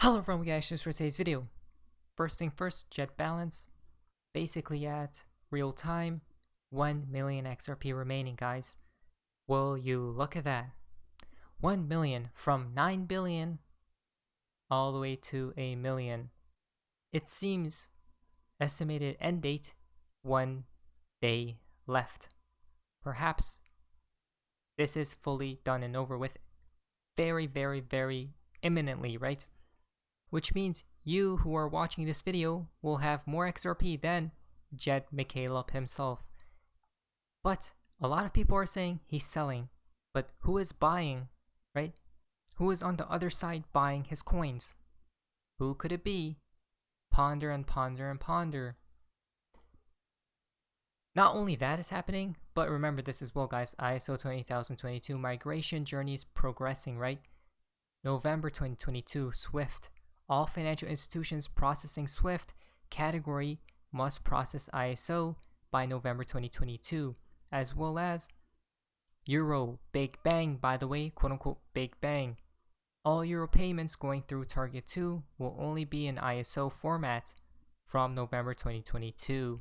Hello everyone, guys, for today's video. First thing first, jet balance. Basically at real time, 1 million XRP remaining, guys. Will you look at that? 1 million from 9 billion all the way to a million. It seems estimated end date 1 day left. Perhaps this is fully done and over with very imminently, right? Which means you who are watching this video will have more XRP than Jed McCaleb himself. But a lot of people are saying he's selling. But who is buying, right? Who is on the other side buying his coins? Who could it be? Ponder and ponder and ponder. Not only that is happening, but remember this as well, guys. ISO 20022 migration journey is progressing, right? November 2022, SWIFT. All financial institutions processing SWIFT category must process ISO by November 2022, as well as Euro Big Bang, by the way, quote unquote Big Bang. All Euro payments going through Target 2 will only be in ISO format from November 2022.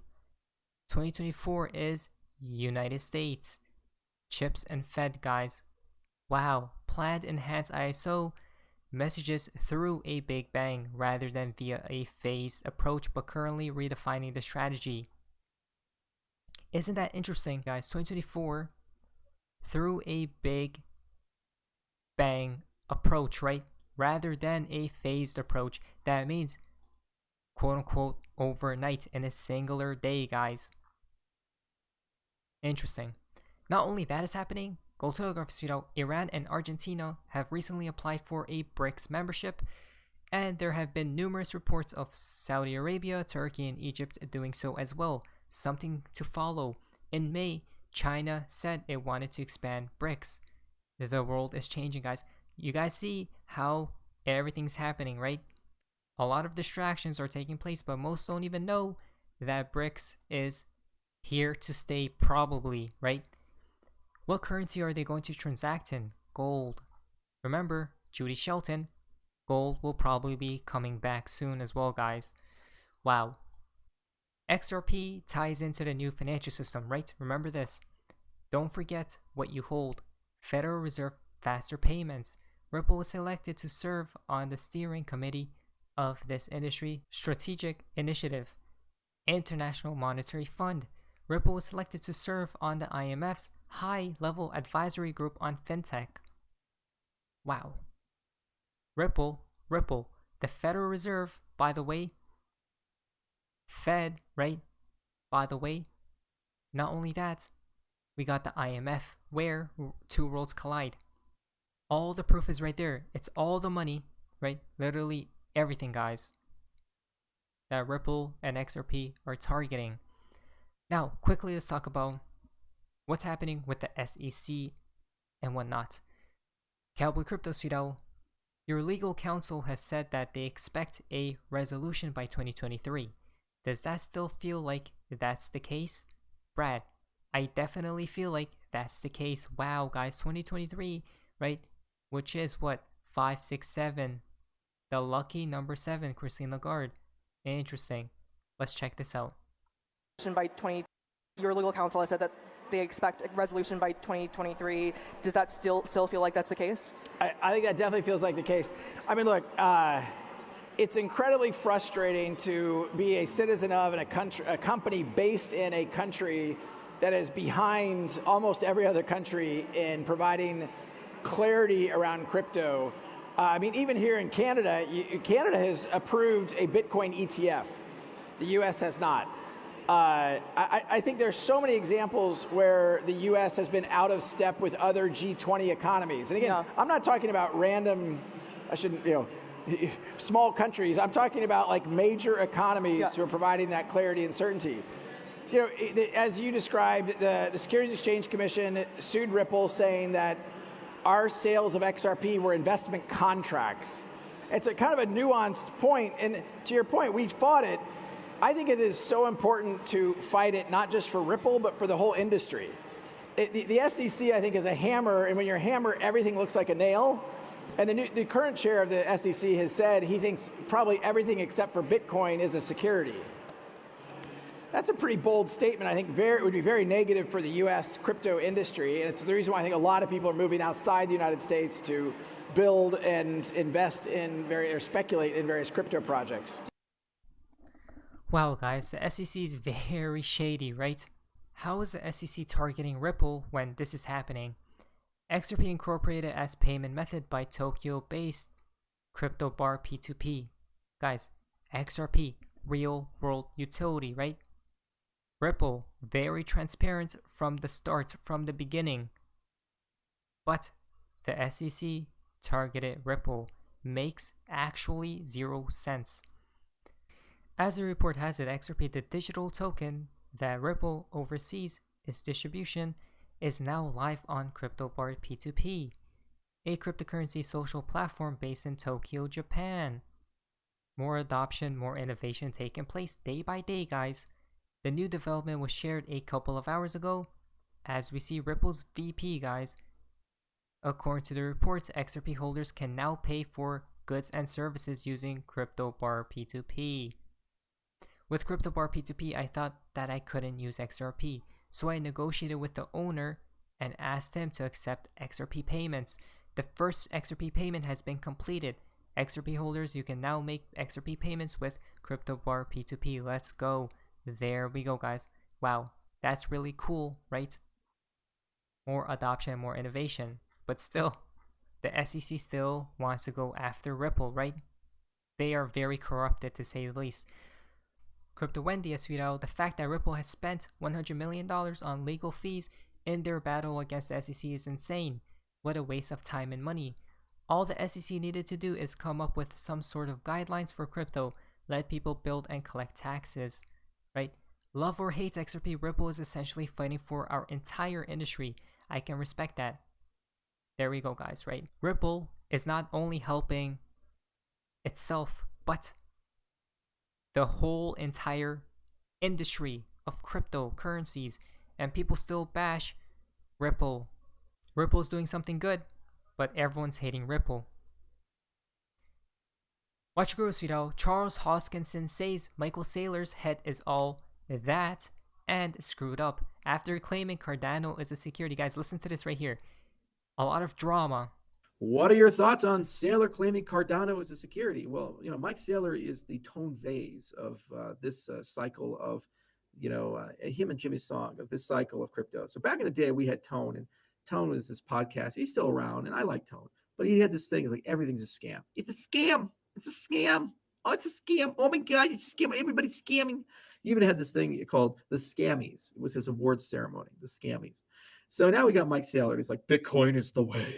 2024 is United States. Chips and Fed, guys. Wow, planned enhanced ISO messages through a Big Bang rather than via a phased approach, but currently redefining the strategy. Isn't that interesting, guys? 2024 through a Big Bang approach, right? Rather than a phased approach. That means quote unquote overnight in a singular day, guys. Interesting. Not only that is happening, Gold Telegraph tweet out, Iran and Argentina have recently applied for a BRICS membership, and there have been numerous reports of Saudi Arabia, Turkey, and Egypt doing so as well. Something to follow. In May, China said it wanted to expand BRICS. The world is changing, guys. You guys see how everything's happening, right? A lot of distractions are taking place, but most don't even know that BRICS is here to stay, probably, right? What currency are they going to transact in? Gold. Remember, Judy Shelton, gold will probably be coming back soon as well, guys. Wow. XRP ties into the new financial system, right? Remember this. Don't forget what you hold. Federal Reserve faster payments. Ripple was selected to serve on the steering committee of this industry strategic initiative. International Monetary Fund. Ripple was selected to serve on the IMF's high-level advisory group on fintech. Wow. Ripple, the Federal Reserve, by the way. Fed, right? By the way. Not only that, we got the IMF, where two worlds collide. All the proof is right there. It's all the money, right? Literally everything, guys, that Ripple and XRP are targeting. Now, quickly, let's talk about what's happening with the SEC and whatnot. Cowboy Crypto tweet out, your legal counsel has said that they expect a resolution by 2023. Does that still feel like that's the case? Brad, I definitely feel like that's the case. Wow, guys, 2023, right? Which is what? 5, 6, 7. The lucky number 7, Christine Lagarde. Interesting. Let's check this out. By your legal counsel has said that they expect a resolution by 2023. Does that still feel like that's the case? I think that definitely feels like the case. I mean, look, it's incredibly frustrating to be a citizen of a company based in a country that is behind almost every other country in providing clarity around crypto. I mean, even here in Canada, Canada has approved a Bitcoin ETF. The U.S. has not. I think there's so many examples where the U.S. has been out of step with other G20 economies. And again, I'm not talking about random, small countries. I'm talking about like major economies who are providing that clarity and certainty. As you described, the Securities Exchange Commission sued Ripple saying that our sales of XRP were investment contracts. It's a kind of a nuanced point. And to your point, we fought it. I think it is so important to fight it, not just for Ripple, but for the whole industry. The SEC, I think, is a hammer, and when you're a hammer, everything looks like a nail. And the current chair of the SEC has said he thinks probably everything except for Bitcoin is a security. That's a pretty bold statement. I think it would be very negative for the U.S. crypto industry. And it's the reason why I think a lot of people are moving outside the United States to build and invest in or speculate in various crypto projects. Wow, guys, the SEC is very shady, right? How is the SEC targeting Ripple when this is happening? XRP incorporated as payment method by Tokyo-based crypto bar P2P. Guys, XRP, real world utility, right? Ripple, very transparent from the start, from the beginning. But the SEC targeted Ripple makes actually 0 sense. As the report has it, XRP, the digital token that Ripple oversees its distribution, is now live on CryptoBar P2P, a cryptocurrency social platform based in Tokyo, Japan. More adoption, more innovation taking place day by day, guys. The new development was shared a couple of hours ago, as we see Ripple's VP, guys. According to the report, XRP holders can now pay for goods and services using CryptoBar P2P. With CryptoBar P2P, I thought that I couldn't use XRP, so I negotiated with the owner and asked him to accept XRP payments. The first XRP payment has been completed. XRP holders, you can now make XRP payments with CryptoBar P2P. Let's go. There we go, guys. Wow, that's really cool, right? More adoption, more innovation. But still, the SEC still wants to go after Ripple, right? They are very corrupted, to say the least. Crypto Wendy has tweeted out the fact that Ripple has spent $100 million on legal fees in their battle against the SEC is insane. What a waste of time and money. All the SEC needed to do is come up with some sort of guidelines for crypto, let people build and collect taxes, right? Love or hate XRP, Ripple is essentially fighting for our entire industry. I can respect that. There we go, guys, right? Ripple is not only helping itself, but the whole entire industry of cryptocurrencies, and people still bash Ripple. Ripple's doing something good, but everyone's hating Ripple. Watch Guru Sweeto, Charles Hoskinson says Michael Saylor's head is all that and screwed up after claiming Cardano is a security. Guys, listen to this right here. A lot of drama. What are your thoughts on Saylor claiming Cardano as a security? Well, Mike Saylor is the Tone Vase of this cycle of, him and Jimmy Song of this cycle of crypto. So back in the day, we had Tone, and Tone was this podcast. He's still around, and I like Tone, but he had this thing. It's like everything's a scam. It's a scam. It's a scam. Oh, it's a scam. Oh my God, it's a scam. Everybody's scamming. He even had this thing called the Scammies. It was his awards ceremony, the Scammies. So now we got Mike Saylor. He's like, Bitcoin is the way.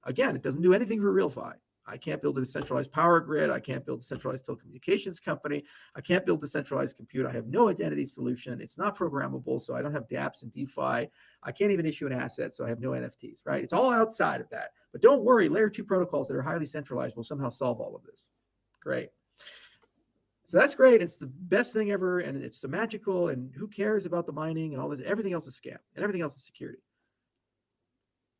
Again, it doesn't do anything for RealFi. I can't build a decentralized power grid. I can't build a centralized telecommunications company. I can't build decentralized compute. I have no identity solution. It's not programmable, so I don't have dApps and DeFi. I can't even issue an asset, so I have no NFTs, right? It's all outside of that. But don't worry, layer 2 protocols that are highly centralized will somehow solve all of this. Great. So that's great. It's the best thing ever, and it's so magical, and who cares about the mining and all this? Everything else is scam, and everything else is security.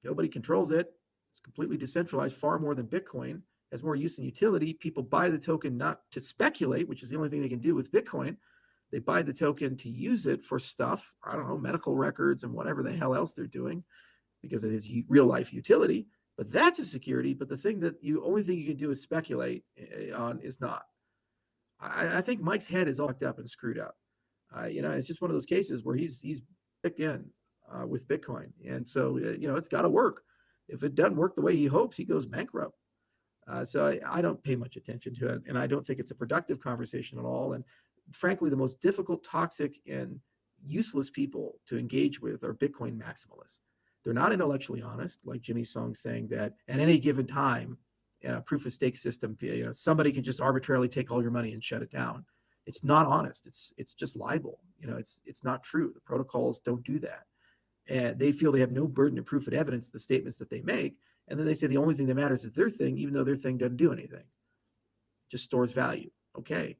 Nobody controls it. It's completely decentralized, far more than Bitcoin, has more use and utility. People buy the token not to speculate, which is the only thing they can do with Bitcoin. They buy the token to use it for stuff, I don't know, medical records and whatever the hell else they're doing because of his real life utility. But that's a security. But the thing that only thing you can do is speculate on is not. I think Mike's head is all fucked up and screwed up. It's just one of those cases where he's picked in with Bitcoin. And so, it's got to work. If it doesn't work the way he hopes, he goes bankrupt. So I don't pay much attention to it, and I don't think it's a productive conversation at all. And frankly, the most difficult, toxic, and useless people to engage with are Bitcoin maximalists. They're not intellectually honest, like Jimmy Song saying that at any given time, proof of stake system, somebody can just arbitrarily take all your money and shut it down. It's not honest. It's just libel. It's not true. The protocols don't do that. And they feel they have no burden of proof and evidence, the statements that they make. And then they say the only thing that matters is their thing, even though their thing doesn't do anything. Just stores value. Okay.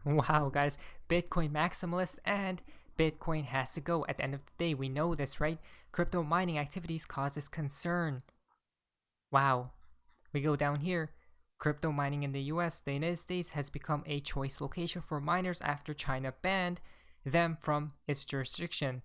Wow, guys. Bitcoin maximalist and Bitcoin has to go. At the end of the day, we know this, right? Crypto mining activities causes concern. Wow. We go down here. Crypto mining in the US, the United States has become a choice location for miners after China banned them from its jurisdiction.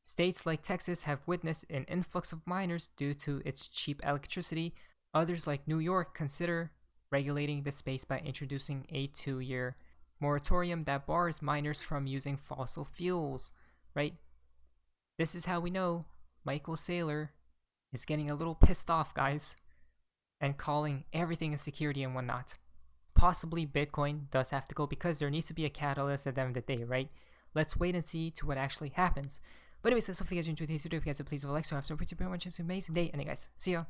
States like Texas have witnessed an influx of miners due to its cheap electricity. Others like New York consider regulating the space by introducing a 2-year moratorium that bars miners from using fossil fuels, right? This is how we know Michael Saylor is getting a little pissed off, guys, and calling everything a security and whatnot. Possibly Bitcoin does have to go because there needs to be a catalyst at the end of the day, right? Let's wait and see to what actually happens. But anyways, that's hopefully you guys enjoyed today's video. If you guys please leave a like, so have some pretty much an amazing day. And hey guys, see ya.